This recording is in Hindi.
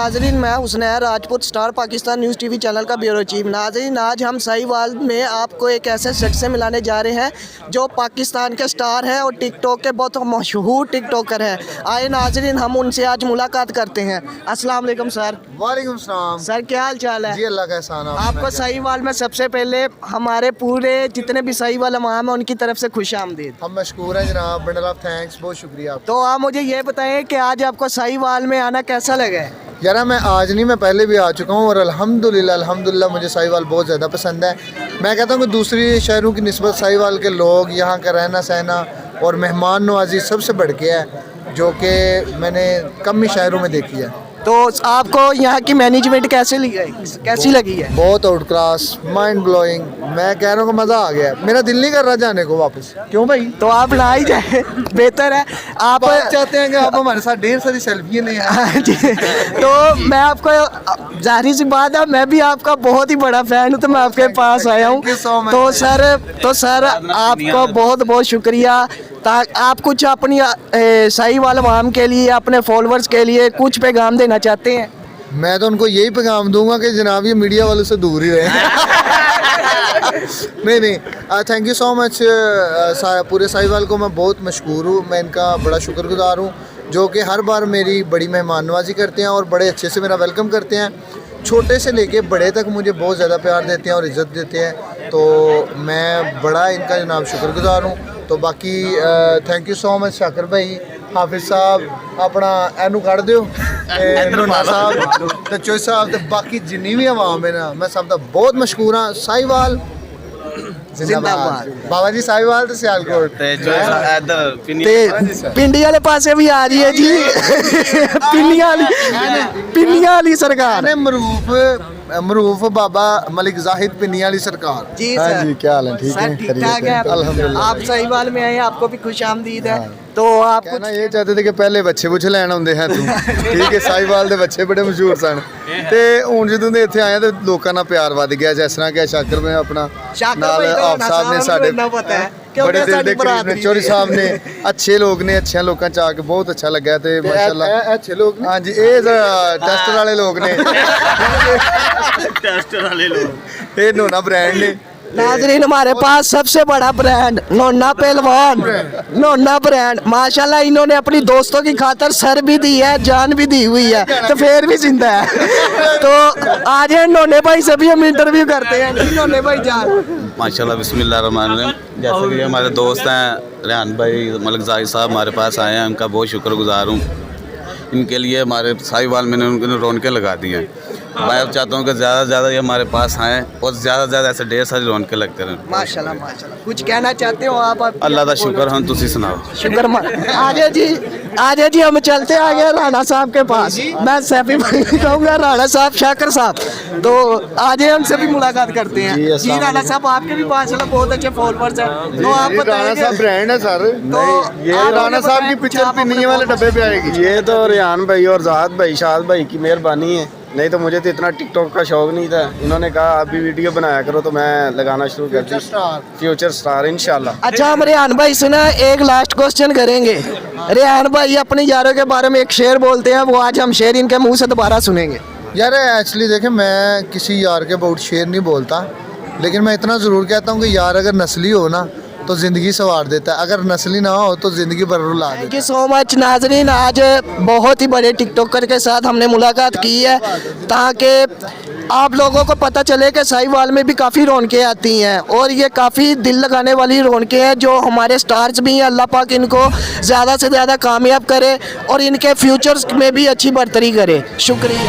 नाजरीन, मैं Husnain Rajput star Pakistan news TV channel का ब्यूरो चीफ। नाजरीन, आज हम साहिवाल में आपको एक ऐसे शख्स से मिलाने जा रहे हैं जो पाकिस्तान के स्टार हैं और टिकटॉक के बहुत मशहूर टिकटॉकर हैं। आए नाजरीन, हम उनसे आज मुलाकात करते हैं। अस्सलाम वालेकुम सर। वालेकुम सलाम सर, क्या हाल चाल है? जी, अल्लाह का एहसान है। आपको साहिवाल में सबसे पहले हमारे पूरे जितने भी साहिवाल अवाम हैं उनकी तरफ से खुश आमदीद। हम मशकूर हैं जनाब, बंडल ऑफ थैंक्स, बहुत शुक्रिया आपका। तो आप मुझे ये बताएं कि आज आपको साहिवाल में आना कैसा लगा है? यार मैं आज नहीं, मैं पहले भी आ चुका हूँ और अल्हम्दुलिल्लाह मुझे साहिवाल बहुत ज़्यादा पसंद है। मैं कहता हूँ कि दूसरी शहरों की निस्बत साहिवाल के लोग, यहाँ का रहना सहना और मेहमान नवाजी सबसे बढ़ के है, जो कि मैंने कम ही शहरों में देखी है। तो आपको यहाँ की मैनेजमेंट कैसी लगी है? बहुत आउट क्लास, माइंड ब्लोइंग। मैं कह रहा हूँ कि मज़ा आ गया। मेरा दिल नहीं कर रहा जाने को वापस। क्यों भाई? तो आप ना ही जाए, बेहतर है। आप चाहते हैं कि आप हमारे साथ ढेर सारी सेल्फी लें। हाँ जी। तो मैं आपको, जाहिर सी बात है, मैं भी आपका बहुत ही बड़ा फैन हूँ, तो मैं आपके पास आया हूँ। तो सर आपको बहुत बहुत शुक्रिया। आप कुछ अपनी साहिवाल अवाम के लिए, अपने फॉलोअर्स के लिए कुछ पैगाम देना चाहते हैं? मैं तो उनको यही पैगाम दूंगा कि जनाब ये मीडिया वालों से दूर ही रहे। नहीं, थैंक यू सो मच। पूरे साहिवाल को मैं बहुत मशहूर हूँ, मैं इनका बड़ा शुक्रगुजार हूँ, जो कि हर बार मेरी बड़ी मेहमान नवाजी करते हैं और बड़े अच्छे से मेरा वेलकम करते हैं। छोटे से लेके बड़े तक मुझे बहुत ज़्यादा प्यार देते हैं और इज़्ज़त देते हैं, तो मैं बड़ा इनका जनाब शुक्रगुजार हूँ। तो बाकी thank you so much Shakir भाई, हाफिज़ साहब, अपना एनू कढ़ दिओ, नोना साहब ते चोई साहब ते बाकी जिन्नी भी आवाम है ना, मैं सब दा बहुत मशहूर हाँ। साहिवाल जिंदाबाद। बाबा जी साहिवाल ते सियालकोट पिंडी वाले पासे भी आ रही है जी। पिंडियां वाली सरकार, मरूफ बाबा मलिक जाहिद पिन्नी वाली सरकार। जी हाँ सर। जी, क्या हाल है? ठीक है, ठीक ठाक है। अल्हम्दुलिल्लाह। आप साहिवाल में आए, आपको भी खुश आमदीद है। तो आप कहना ये चाहते थे कि पहले बच्चे बुछ लैन आउंदे हैं तू। ठीक है, साहिवाल दे बच्चे बड़े मशहूर सन ते हुण जदों दे इत्थे आए ते लोकां नाल प्यार वध गया। जिस तरह कि शाकिर में अपना नाल आप साहब ने साडे बड़े दिल दे करीब ने, चौरी साहब ने, अच्छे लोग ने, अच्छे लोकां च आके बहुत अच्छा लगा ते माशाल्लाह अच्छे लोग ने। हां जी, ये टेस्टर वाले लोग ने। टेस्टर वाले लोग ये नोना ब्रांड ने। नाजरीन, हमारे पास सबसे बड़ा ब्रांड नोना पहलवान, नोना ब्रांड। माशाल्लाह इन्होंने अपनी दोस्तों की खातर सर भी दी है, जान भी दी हुई है, तो फिर भी जिंदा है। तो आज नोने भाई से भी हम इंटरव्यू करते हैं। नोने भाई जान माशाल्लाह, बिस्मिल्लाह रहमान रहीम। जैसे कि हमारे दोस्त हैं रेहान भाई, मलिक जाहिद साहब हमारे पास आए हैं, उनका बहुत शुक्रगुजार हूँ। इनके लिए हमारे साहिवाल मैंने उनके रौनकें लगा दी हैं। मैं अब चाहता हूँ कि ज़्यादा से ज़्यादा ये हमारे पास आएँ और ज़्यादा से ज़्यादा ऐसे ढेर सारी रौनकें लगते रहें। माशाल्लाह माशाल्लाह। कुछ कहना चाहते हो आप? अल्लाह का शुक्र हम, तुसी सुनाओ। शुक्र। आजा जी, हम चलते आगे राणा साहब के पास। मैं सैफी भाई कहूँगा, राणा साहब, शाकिर साहब, तो आज हमसे भी मुलाकात करते हैं। जी राणा साहब, आपके भी माशाल्लाह बहुत अच्छे फॉलोअर्स हैं, तो आप राणा साहब ब्रांड है सर। ये राणा साहब की पिक्चर पिन्नी वाले डब्बे पे आएगी। ये तो रेहान भाई और जाहिद भाई, शाद भाई की मेहरबानी है, नहीं तो मुझे तो इतना टिकटॉक का शौक नहीं था। इन्होंने कहा आप भी वीडियो बनाया करो, तो मैं लगाना शुरू कर दी। फ्यूचर स्टार इंशाल्लाह। अच्छा, हम रेहान भाई से ना एक लास्ट क्वेश्चन करेंगे। रेहान भाई अपने यारों के बारे में एक शेर बोलते हैं, वो आज हम शेर इनके मुंह से दोबारा सुनेंगे। यार एक्चुअली देखें, मैं किसी यार के अबाउट शेर नहीं बोलता, लेकिन मैं इतना ज़रूर कहता हूँ कि यार अगर नस्ली हो ना तो ज़िंदगी संवार देता है, अगर नस्ली ना हो तो ज़िंदगी बर्बाद। थैंक यू सो मच नाजरीन, आज बहुत ही बड़े टिकटॉकर के साथ हमने मुलाकात की है, ताकि आप लोगों को पता चले कि साहिवाल में भी काफ़ी रौनकें आती हैं और ये काफ़ी दिल लगाने वाली रौनकें हैं, जो हमारे स्टार्स भी हैं। अल्लाह पाक इनको ज़्यादा से ज़्यादा कामयाब करे और इनके फ्यूचर्स में भी अच्छी बढ़तरी करे। शुक्रिया।